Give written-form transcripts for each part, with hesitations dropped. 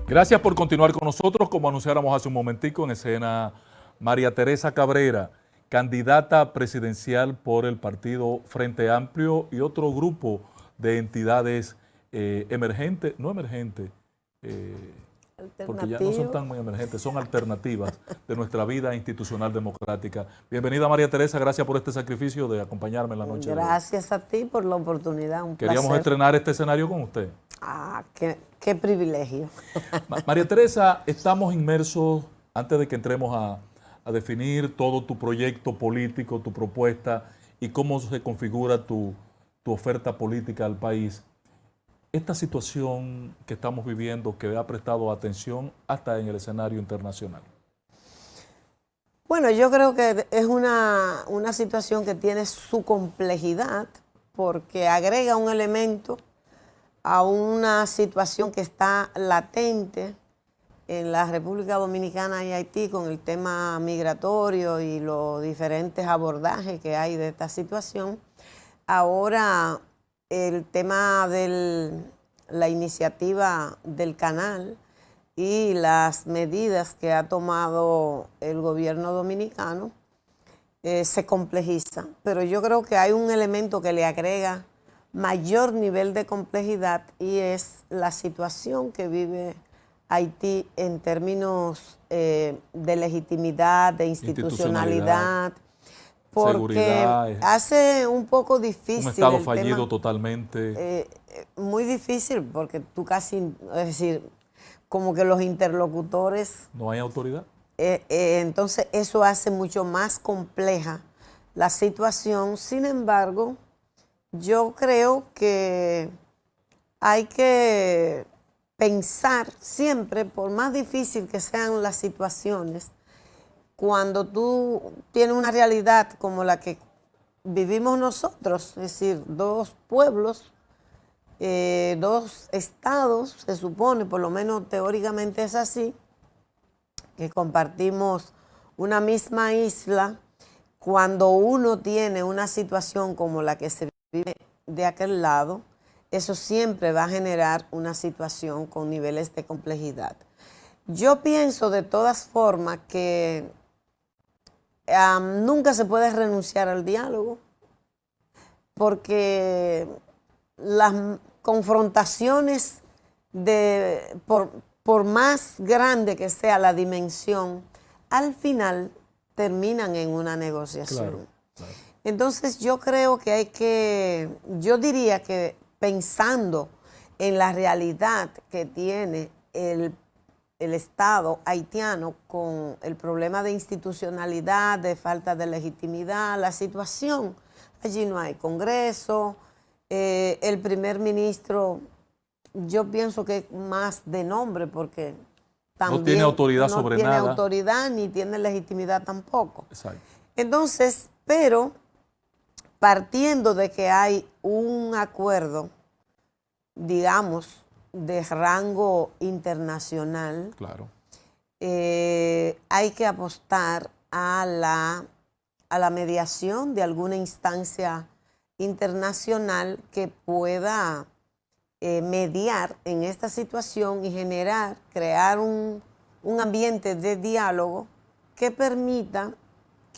Gracias por continuar con nosotros. Como anunciáramos hace un momentico, en escena María Teresa Cabrera, candidata presidencial por el partido Frente Amplio y otro grupo de entidades emergentes, no emergentes, porque ya no son tan muy emergentes, son alternativas de nuestra vida institucional democrática. Bienvenida María Teresa, gracias por este sacrificio de acompañarme en la noche de hoy. Gracias a ti por la oportunidad, un Queríamos placer. estrenar este escenario con usted. Ah, qué privilegio. María Teresa, estamos inmersos, antes de que entremos a definir todo tu proyecto político, tu propuesta y cómo se configura tu oferta política al país, esta situación que estamos viviendo, que ha prestado atención hasta en el escenario internacional. Bueno, yo creo que es una situación que tiene su complejidad porque agrega un elemento a una situación que está latente en la República Dominicana y Haití con el tema migratorio y los diferentes abordajes que hay de esta situación. Ahora el tema de la iniciativa del canal y las medidas que ha tomado el gobierno dominicano se complejiza, pero yo creo que hay un elemento que le agrega mayor nivel de complejidad y es la situación que vive Haití en términos de legitimidad, de institucionalidad, porque seguridad, hace un poco difícil. Un Estado fallido tema, totalmente. Muy difícil porque tú casi, es decir, como que los interlocutores... ¿No hay autoridad? Entonces eso hace mucho más compleja la situación. Sin embargo, yo creo que hay que pensar siempre, por más difícil que sean las situaciones, cuando tú tienes una realidad como la que vivimos nosotros, es decir, dos pueblos, dos estados, se supone, por lo menos teóricamente es así, que compartimos una misma isla, cuando uno tiene una situación como la que se vive de aquel lado, eso siempre va a generar una situación con niveles de complejidad. Yo pienso de todas formas que nunca se puede renunciar al diálogo, porque las confrontaciones, por más grande que sea la dimensión, al final terminan en una negociación. Claro, claro. Entonces yo creo que yo diría que pensando en la realidad que tiene el Estado haitiano con el problema de institucionalidad, de falta de legitimidad, la situación, allí no hay Congreso, el primer ministro, yo pienso que es más de nombre porque también no tiene autoridad sobre nada. No tiene autoridad ni tiene legitimidad tampoco. Exacto. Entonces, pero partiendo de que hay un acuerdo, digamos, de rango internacional, claro, hay que apostar a la mediación de alguna instancia internacional que pueda mediar en esta situación y crear un ambiente de diálogo que permita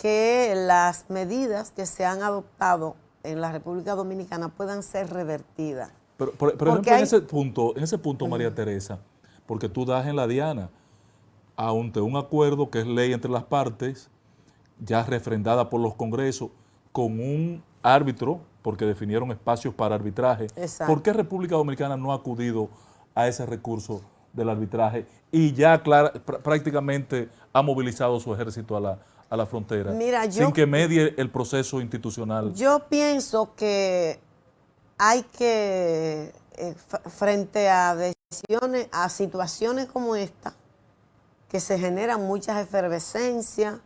que las medidas que se han adoptado en la República Dominicana puedan ser revertidas. Pero por ejemplo, en ese punto, María Teresa, porque tú das en la diana ante un acuerdo que es ley entre las partes, ya refrendada por los congresos, con un árbitro, porque definieron espacios para arbitraje. Exacto. ¿Por qué República Dominicana no ha acudido a ese recurso del arbitraje y ya prácticamente ha movilizado su ejército a la frontera? Mira, sin que medie el proceso institucional? Yo pienso que hay que, frente a decisiones, a situaciones como esta, que se generan muchas efervescencias,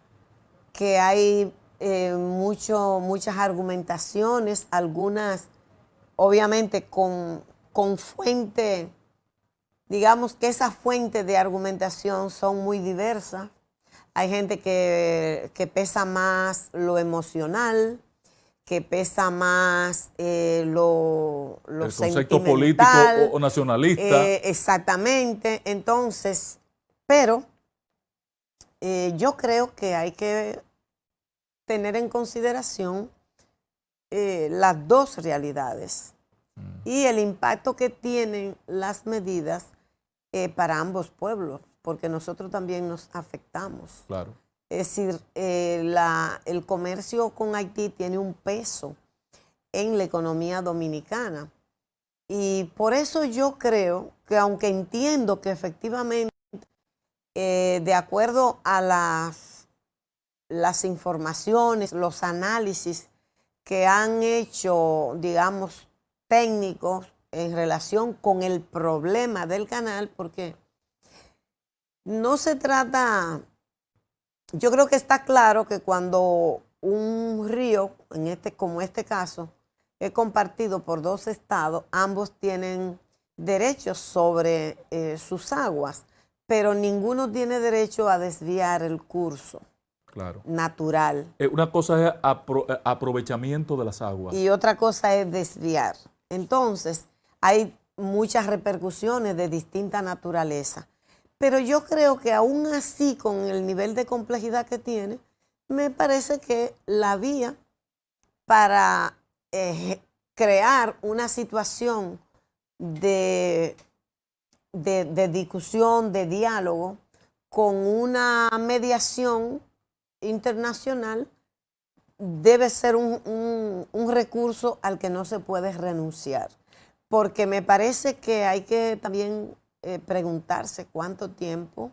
que hay muchas argumentaciones, algunas obviamente con fuente, digamos que esas fuentes de argumentación son muy diversas. Hay gente que pesa más lo emocional, que pesa más lo El concepto político sentimental. o nacionalista. Exactamente. Entonces, pero yo creo que hay que tener en consideración las dos realidades y el impacto que tienen las medidas para ambos pueblos, porque nosotros también nos afectamos. Claro. Es decir, el comercio con Haití tiene un peso en la economía dominicana. Y por eso yo creo que, aunque entiendo que efectivamente, de acuerdo a las informaciones, los análisis que han hecho, digamos, técnicos en relación con el problema del canal, porque no se trata, yo creo que está claro que cuando un río, como este caso, es compartido por dos estados, ambos tienen derechos sobre sus aguas, pero ninguno tiene derecho a desviar el curso natural. Una cosa es aprovechamiento de las aguas. Y otra cosa es desviar. Entonces, hay muchas repercusiones de distinta naturaleza. Pero yo creo que aún así, con el nivel de complejidad que tiene, me parece que la vía para crear una situación de discusión, de diálogo, con una mediación internacional, debe ser un recurso al que no se puede renunciar. Porque me parece que hay que también preguntarse cuánto tiempo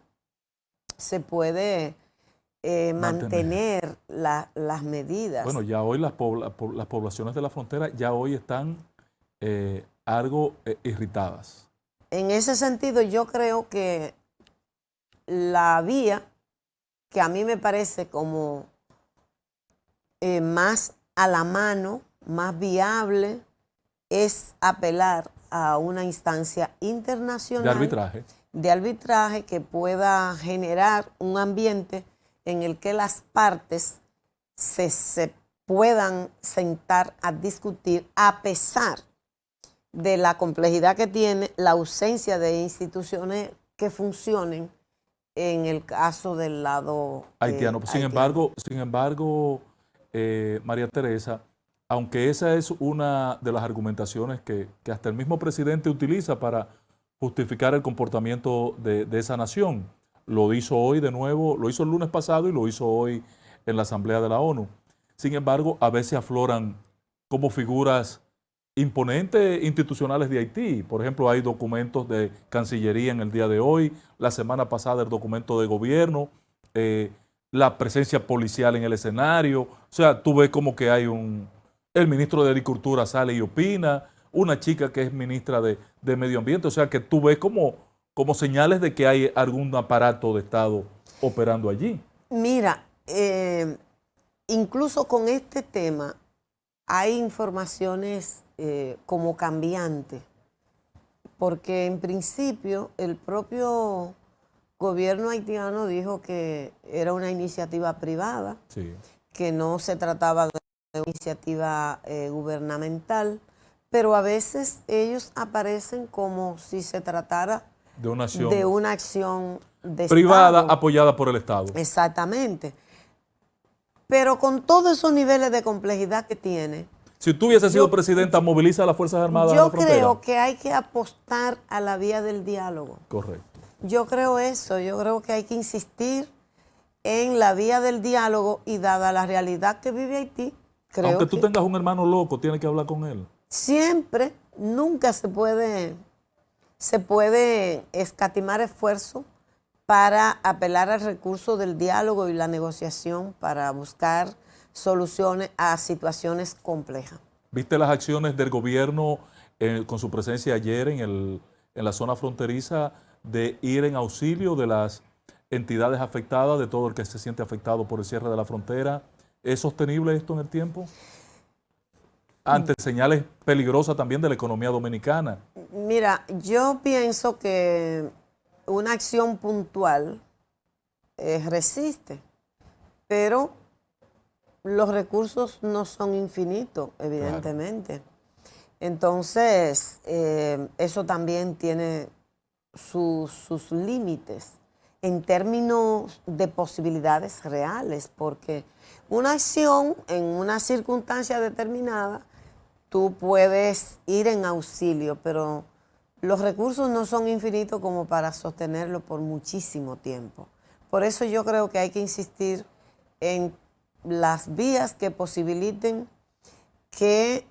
se puede mantener las medidas. Bueno, ya hoy las poblaciones de la frontera ya hoy están algo irritadas. En ese sentido, yo creo que la vía que a mí me parece como más a la mano, más viable, es apelar a una instancia internacional de arbitraje que pueda generar un ambiente en el que las partes se puedan sentar a discutir, a pesar de la complejidad que tiene la ausencia de instituciones que funcionen en el caso del lado haitiano. Sin embargo, María Teresa, aunque esa es una de las argumentaciones que hasta el mismo presidente utiliza para justificar el comportamiento de esa nación, lo hizo hoy de nuevo, lo hizo el lunes pasado y lo hizo hoy en la Asamblea de la ONU. Sin embargo, a veces afloran como figuras imponentes institucionales de Haití. Por ejemplo, hay documentos de Cancillería en el día de hoy, la semana pasada el documento de gobierno, la presencia policial en el escenario. O sea, tú ves como que hay el ministro de Agricultura sale y opina, una chica que es ministra de Medio Ambiente. O sea, que tú ves como señales de que hay algún aparato de Estado operando allí. Mira, incluso con este tema hay informaciones como cambiantes, porque en principio el propio gobierno haitiano dijo que era una iniciativa privada, sí, que no se trataba de una iniciativa gubernamental, pero a veces ellos aparecen como si se tratara de una acción de privada Estado, apoyada por el Estado. Exactamente. Pero con todos esos niveles de complejidad que tiene, si tú hubieses sido presidenta, moviliza a las Fuerzas Armadas a la frontera. Yo creo que hay que apostar a la vía del diálogo. Correcto. Yo creo eso, yo creo que hay que insistir en la vía del diálogo y dada la realidad que vive Haití, creo aunque tú tengas un hermano loco, tienes que hablar con él. Siempre, nunca se puede escatimar esfuerzo para apelar al recurso del diálogo y la negociación para buscar soluciones a situaciones complejas. ¿Viste las acciones del gobierno con su presencia ayer en la zona fronteriza de ir en auxilio de las entidades afectadas, de todo el que se siente afectado por el cierre de la frontera? ¿Es sostenible esto en el tiempo? Ante señales peligrosas también de la economía dominicana. Mira, yo pienso que una acción puntual resiste, pero los recursos no son infinitos, evidentemente. Entonces, eso también tiene sus límites en términos de posibilidades reales, porque una acción en una circunstancia determinada, tú puedes ir en auxilio, pero los recursos no son infinitos como para sostenerlo por muchísimo tiempo. Por eso yo creo que hay que insistir en las vías que posibiliten que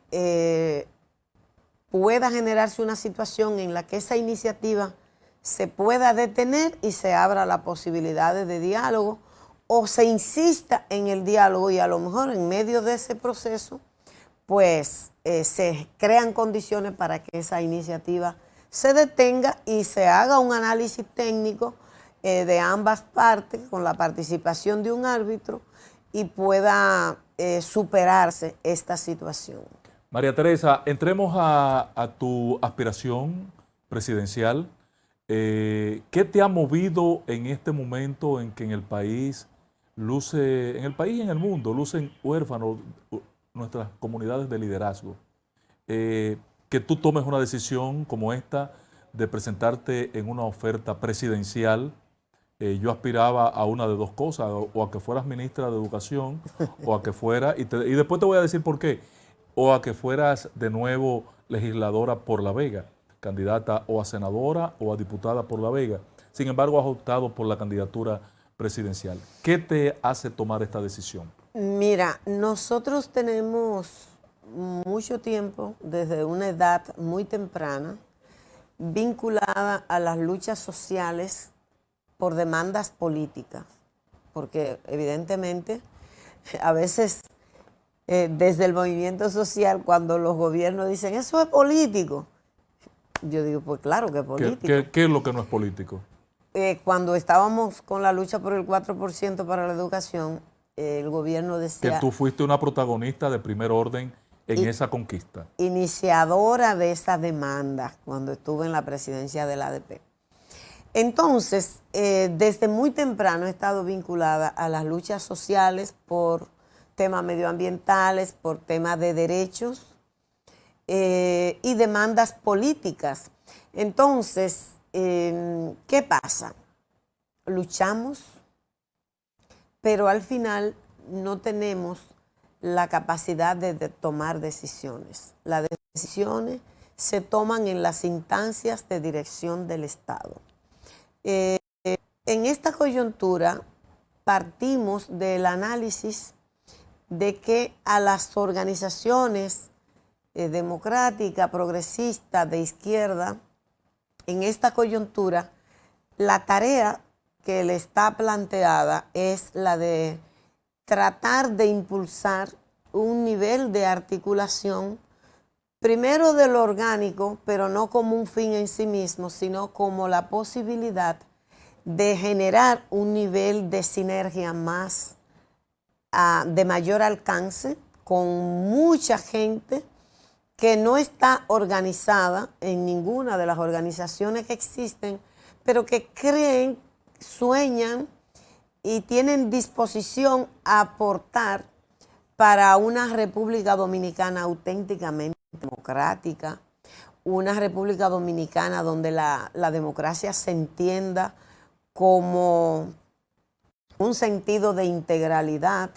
pueda generarse una situación en la que esa iniciativa se pueda detener y se abra la posibilidad de diálogo, o se insista en el diálogo y a lo mejor en medio de ese proceso pues se crean condiciones para que esa iniciativa se detenga y se haga un análisis técnico de ambas partes con la participación de un árbitro y pueda superarse esta situación. María Teresa, entremos a tu aspiración presidencial. ¿Qué te ha movido en este momento en que en el país y en el mundo lucen huérfanos nuestras comunidades de liderazgo? Que tú tomes una decisión como esta de presentarte en una oferta presidencial. Yo aspiraba a una de dos cosas, o a que fueras ministra de Educación, o a que fuera, y después te voy a decir por qué, o a que fueras de nuevo legisladora por La Vega, candidata o a senadora o a diputada por La Vega. Sin embargo, has optado por la candidatura presidencial. ¿Qué te hace tomar esta decisión? Mira, nosotros tenemos mucho tiempo, desde una edad muy temprana, vinculada a las luchas sociales por demandas políticas, porque evidentemente a veces desde el movimiento social, cuando los gobiernos dicen eso es político, yo digo, pues claro que es político. ¿Qué es lo que no es político? Cuando estábamos con la lucha por el 4% para la educación, el gobierno decía... Que tú fuiste una protagonista de primer orden en esa conquista. Iniciadora de esa demanda cuando estuve en la presidencia del ADP. Entonces, desde muy temprano he estado vinculada a las luchas sociales por temas medioambientales, por temas de derechos y demandas políticas. Entonces, ¿qué pasa? Luchamos, pero al final no tenemos la capacidad de tomar decisiones. Las decisiones se toman en las instancias de dirección del Estado. En esta coyuntura partimos del análisis de que a las organizaciones democráticas, progresistas, de izquierda, en esta coyuntura, la tarea que le está planteada es la de tratar de impulsar un nivel de articulación, primero de lo orgánico, pero no como un fin en sí mismo, sino como la posibilidad de generar un nivel de sinergia más de mayor alcance con mucha gente que no está organizada en ninguna de las organizaciones que existen, pero que creen, sueñan y tienen disposición a aportar para una República Dominicana auténticamente democrática, una República Dominicana donde la democracia se entienda como un sentido de integralidad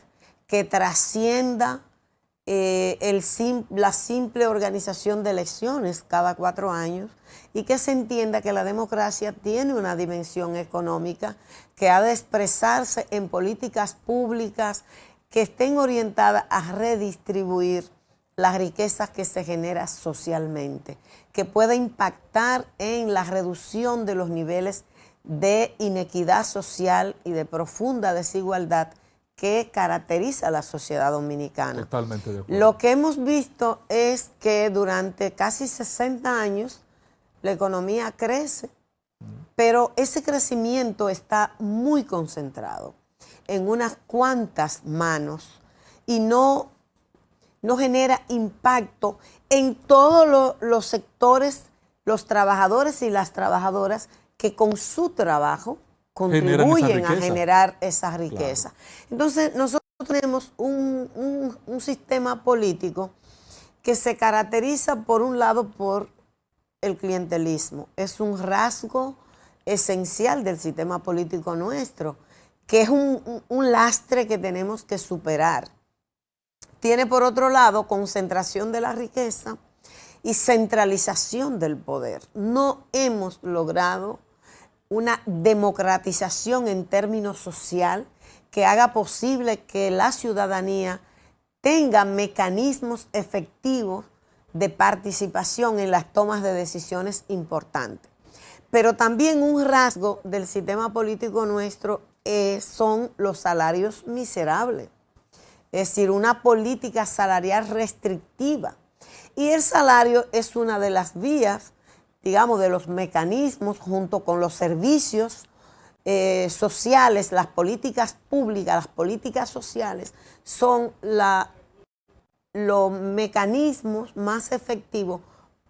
que trascienda la simple organización de elecciones cada 4 años y que se entienda que la democracia tiene una dimensión económica que ha de expresarse en políticas públicas que estén orientadas a redistribuir las riquezas que se generan socialmente, que pueda impactar en la reducción de los niveles de inequidad social y de profunda desigualdad que caracteriza a la sociedad dominicana. Totalmente de acuerdo. Lo que hemos visto es que durante casi 60 años la economía crece, pero ese crecimiento está muy concentrado en unas cuantas manos y no genera impacto en todos los sectores, los trabajadores y las trabajadoras que con su trabajo contribuyen a generar esa riqueza. Claro. Entonces, nosotros tenemos un sistema político que se caracteriza, por un lado, por el clientelismo. Es un rasgo esencial del sistema político nuestro, que es un lastre que tenemos que superar. Tiene, por otro lado, concentración de la riqueza y centralización del poder. No hemos logrado una democratización en términos social que haga posible que la ciudadanía tenga mecanismos efectivos de participación en las tomas de decisiones importantes. Pero también un rasgo del sistema político nuestro son los salarios miserables. Es decir, una política salarial restrictiva. Y el salario es una de las vías, digamos, de los mecanismos, junto con los servicios sociales, las políticas públicas, las políticas sociales, son los mecanismos más efectivos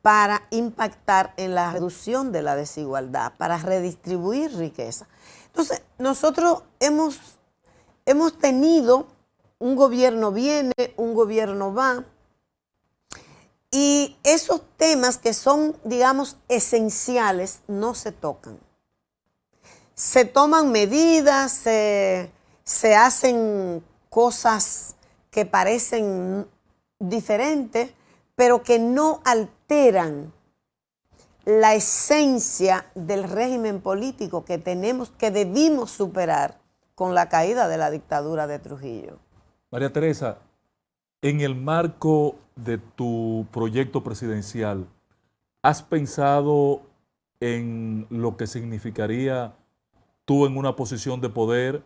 para impactar en la reducción de la desigualdad, para redistribuir riqueza. Entonces, nosotros hemos tenido un gobierno viene, un gobierno va, y esos temas que son, digamos, esenciales no se tocan. Se toman medidas, se hacen cosas que parecen diferentes, pero que no alteran la esencia del régimen político que debimos superar con la caída de la dictadura de Trujillo. María Teresa, en el marco de tu proyecto presidencial, ¿has pensado en lo que significaría tú en una posición de poder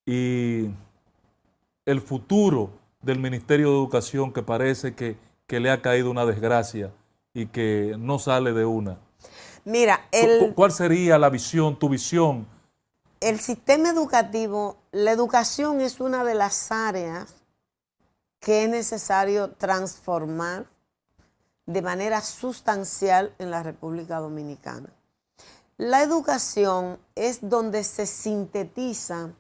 y el futuro del Ministerio de Educación, que parece que le ha caído una desgracia y que no sale de una? Mira, ¿cuál sería la visión, tu visión? El sistema educativo, la educación es una de las áreas que es necesario transformar de manera sustancial en la República Dominicana. La educación es donde se sintetizan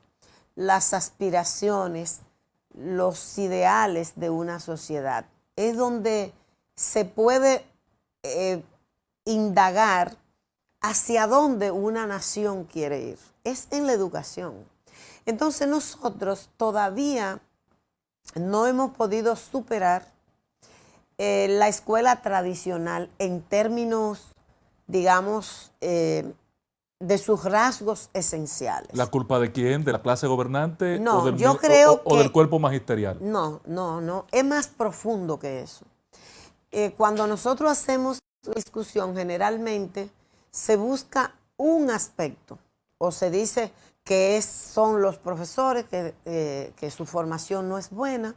las aspiraciones, los ideales de una sociedad. Es donde se puede indagar hacia dónde una nación quiere ir. Es en la educación. Entonces nosotros todavía no hemos podido superar la escuela tradicional en términos, digamos, de sus rasgos esenciales. ¿La culpa de quién? ¿De la clase gobernante? No, ¿O yo creo o del cuerpo magisterial? No, es más profundo que eso. Cuando nosotros hacemos discusión, generalmente se busca un aspecto, o se dice que son los profesores, que su formación no es buena,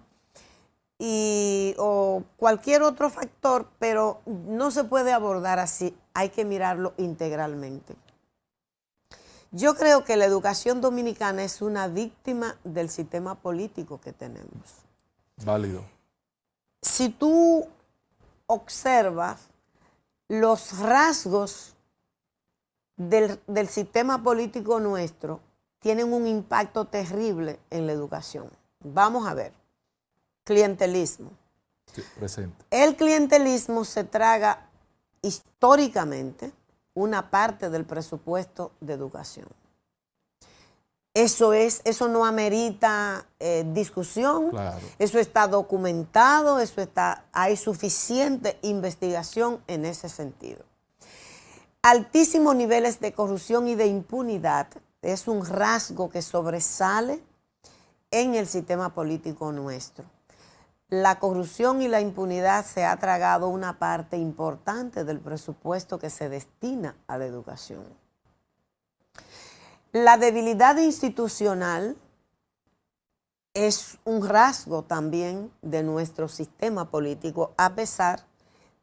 o cualquier otro factor, pero no se puede abordar así, hay que mirarlo integralmente. Yo creo que la educación dominicana es una víctima del sistema político que tenemos. Válido. Si tú observas los rasgos del sistema político nuestro, tienen un impacto terrible en la educación. Vamos a ver. Clientelismo. Sí, presente. El clientelismo se traga históricamente una parte del presupuesto de educación. Eso no amerita discusión, Claro. Eso está documentado, hay suficiente investigación en ese sentido. Altísimos niveles de corrupción y de impunidad es un rasgo que sobresale en el sistema político nuestro. La corrupción y la impunidad se ha tragado una parte importante del presupuesto que se destina a la educación. La debilidad institucional es un rasgo también de nuestro sistema político, a pesar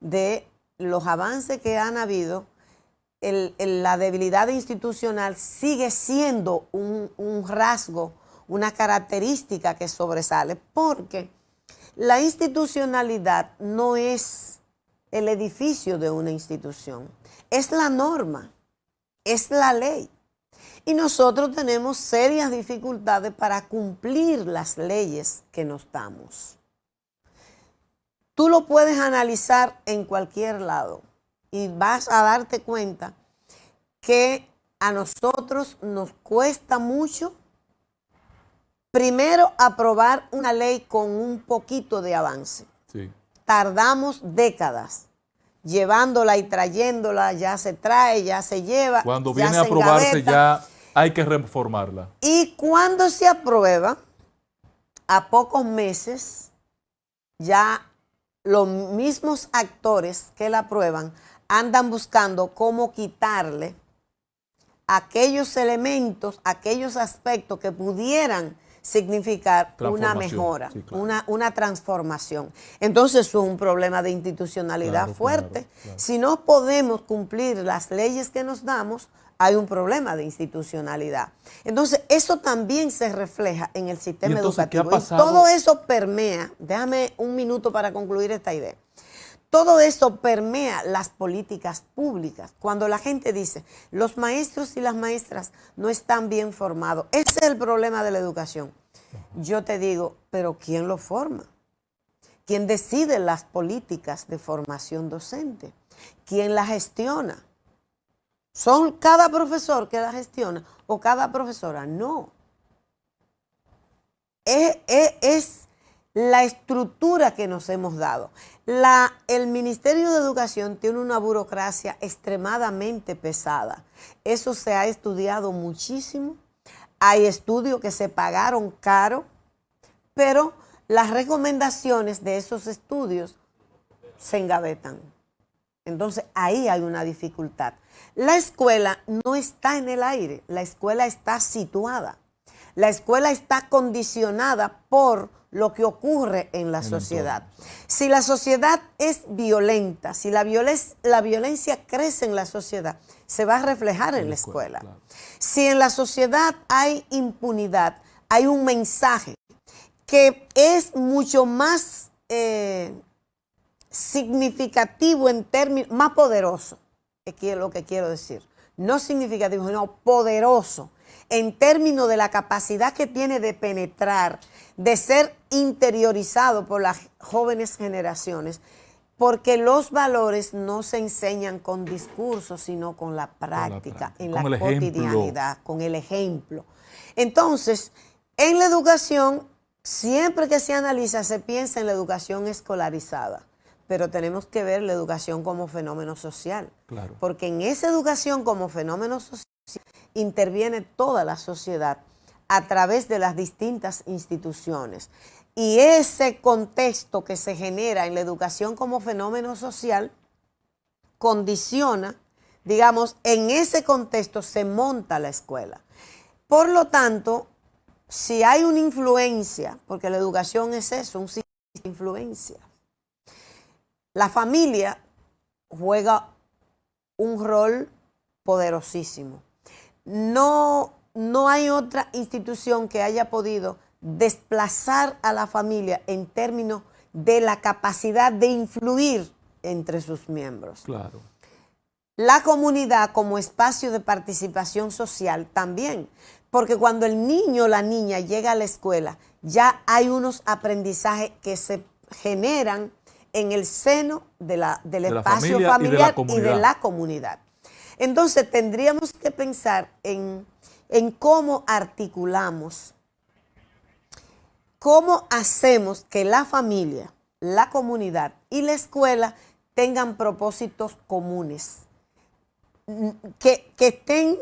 de los avances que han habido. La debilidad institucional sigue siendo un rasgo, una característica que sobresale, porque la institucionalidad no es el edificio de una institución, es la norma, es la ley. Y nosotros tenemos serias dificultades para cumplir las leyes que nos damos. Tú lo puedes analizar en cualquier lado y vas a darte cuenta que a nosotros nos cuesta mucho, primero, aprobar una ley con un poquito de avance. Sí. Tardamos décadas llevándola y trayéndola, ya se trae, ya se lleva. Cuando ya viene se a aprobarse engaveta. ya hay que reformarla. Y cuando se aprueba, a pocos meses, ya los mismos actores que la aprueban andan buscando cómo quitarle aquellos elementos, aquellos aspectos que pudieran significar una mejora, sí, claro. una transformación. Entonces es un problema de institucionalidad Claro, fuerte. claro. Si no podemos cumplir las leyes que nos damos, hay un problema de institucionalidad. Entonces eso también se refleja en el sistema entonces, educativo. ¿qué ha pasado? Y todo eso permea, déjame un minuto para concluir esta idea. Todo eso permea las políticas públicas. Cuando la gente dice, los maestros y las maestras no están bien formados, ese es el problema de la educación. Yo te digo, pero ¿quién lo forma? ¿Quién decide las políticas de formación docente? ¿Quién la gestiona? ¿Son cada profesor que la gestiona o cada profesora? No. Es la estructura que nos hemos dado. El Ministerio de Educación tiene una burocracia extremadamente pesada. Eso se ha estudiado muchísimo. Hay estudios que se pagaron caro, pero las recomendaciones de esos estudios se engavetan. Entonces ahí hay una dificultad. La escuela no está en el aire, la escuela está situada. La escuela está condicionada por lo que ocurre en la sociedad. Si la sociedad es violenta, si la violencia crece en la sociedad, se va a reflejar en la escuela. Claro. Si en la sociedad hay impunidad, hay un mensaje que es mucho más significativo en términos, más poderoso, es lo que quiero decir. No significativo, sino poderoso, en términos de la capacidad que tiene de penetrar, de ser interiorizado por las jóvenes generaciones, porque los valores no se enseñan con discursos, sino con la práctica, en la cotidianidad, con el ejemplo. Entonces, en la educación, siempre que se analiza, se piensa en la educación escolarizada, pero tenemos que ver la educación como fenómeno social, claro. Porque en esa educación como fenómeno social interviene toda la sociedad a través de las distintas instituciones. Y ese contexto que se genera en la educación como fenómeno social condiciona, digamos, en ese contexto se monta la escuela. Por lo tanto, si hay una influencia, porque la educación es eso, un sistema de influencia, la familia juega un rol poderosísimo. No hay otra institución que haya podido desplazar a la familia en términos de la capacidad de influir entre sus miembros. Claro. La comunidad como espacio de participación social también, porque cuando el niño o la niña llega a la escuela, ya hay unos aprendizajes que se generan en el seno del espacio familiar y de la comunidad. Entonces tendríamos que pensar en cómo articulamos, cómo hacemos que la familia, la comunidad y la escuela tengan propósitos comunes, que estén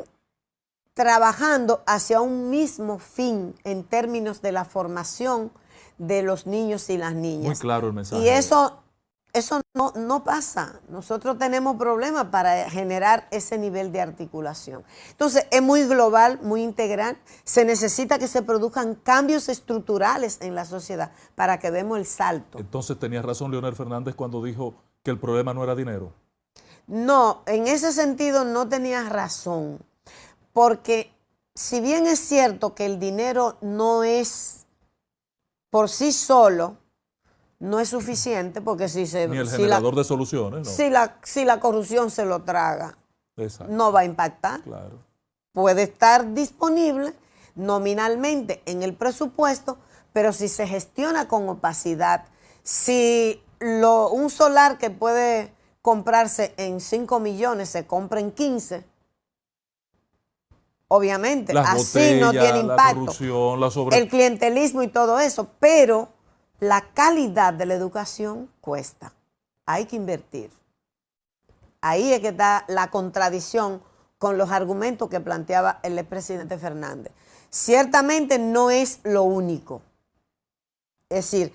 trabajando hacia un mismo fin en términos de la formación de los niños y las niñas. Muy claro el mensaje. Y eso no pasa. Nosotros tenemos problemas para generar ese nivel de articulación. Entonces, es muy global, muy integral. Se necesita que se produzcan cambios estructurales en la sociedad para que demos el salto. Entonces, ¿tenía razón Leonel Fernández cuando dijo que el problema no era dinero? No, en ese sentido no tenía razón. Porque si bien es cierto que el dinero no es por sí solo, no es suficiente, porque si se... Ni el generador de soluciones, ¿no? Si la corrupción se lo traga, exacto, no va a impactar. Claro. puede estar disponible nominalmente en el presupuesto, pero si se gestiona con opacidad, si un solar que puede comprarse en 5 millones se compra en 15, obviamente, Las así no botellas, tiene la impacto. corrupción, El clientelismo y todo eso, pero la calidad de la educación cuesta. Hay que invertir. Ahí es que está la contradicción con los argumentos que planteaba el expresidente Fernández. Ciertamente no es lo único. Es decir,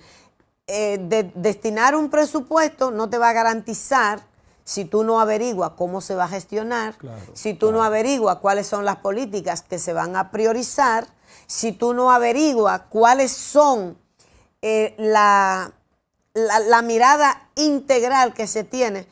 destinar un presupuesto no te va a garantizar si tú no averiguas cómo se va a gestionar, si tú no averiguas cuáles son las políticas que se van a priorizar, si tú no averiguas cuáles son la mirada integral que se tiene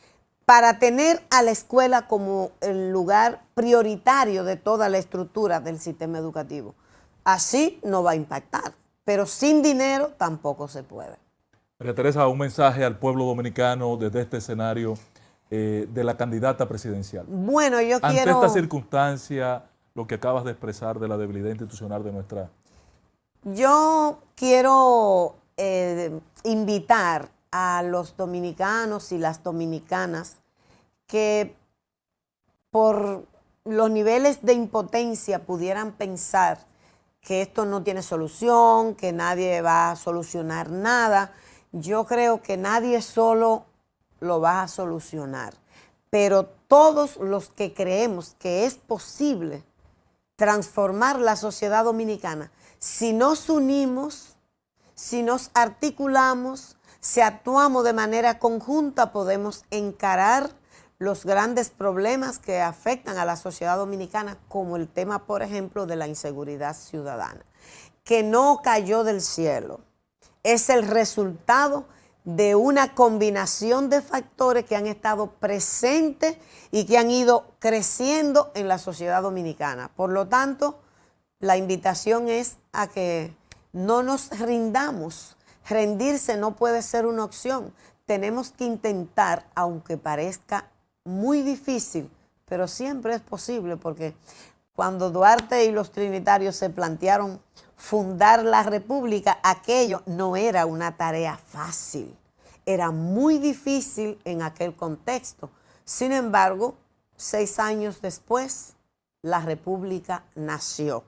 para tener a la escuela como el lugar prioritario de toda la estructura del sistema educativo. Así no va a impactar, pero sin dinero tampoco se puede. María Teresa, un mensaje al pueblo dominicano desde este escenario de la candidata presidencial. Bueno, yo quiero... Ante esta circunstancia, lo que acabas de expresar de la debilidad institucional de nuestra... Yo quiero invitar a los dominicanos y las dominicanas que por los niveles de impotencia pudieran pensar que esto no tiene solución, que nadie va a solucionar nada. Yo creo que nadie solo lo va a solucionar, pero todos los que creemos que es posible transformar la sociedad dominicana, si nos unimos, si nos articulamos, si actuamos de manera conjunta, podemos encarar los grandes problemas que afectan a la sociedad dominicana, como el tema, por ejemplo, de la inseguridad ciudadana, que no cayó del cielo. Es el resultado de una combinación de factores que han estado presentes y que han ido creciendo en la sociedad dominicana. Por lo tanto, la invitación es a que no nos rindamos. Rendirse no puede ser una opción. Tenemos que intentar, aunque parezca muy difícil, pero siempre es posible, porque cuando Duarte y los trinitarios se plantearon fundar la República, aquello no era una tarea fácil, era muy difícil en aquel contexto. Sin embargo, 6 años después, la República nació.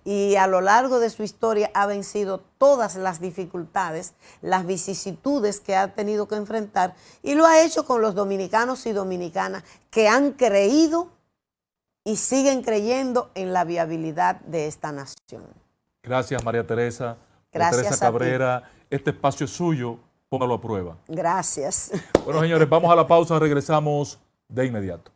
Y a lo largo de su historia ha vencido todas las dificultades, las vicisitudes que ha tenido que enfrentar, y lo ha hecho con los dominicanos y dominicanas que han creído y siguen creyendo en la viabilidad de esta nación. Gracias, María Teresa. Gracias, María Teresa Cabrera, este espacio es suyo, póngalo a prueba. Gracias. Bueno, señores, vamos a la pausa, regresamos de inmediato.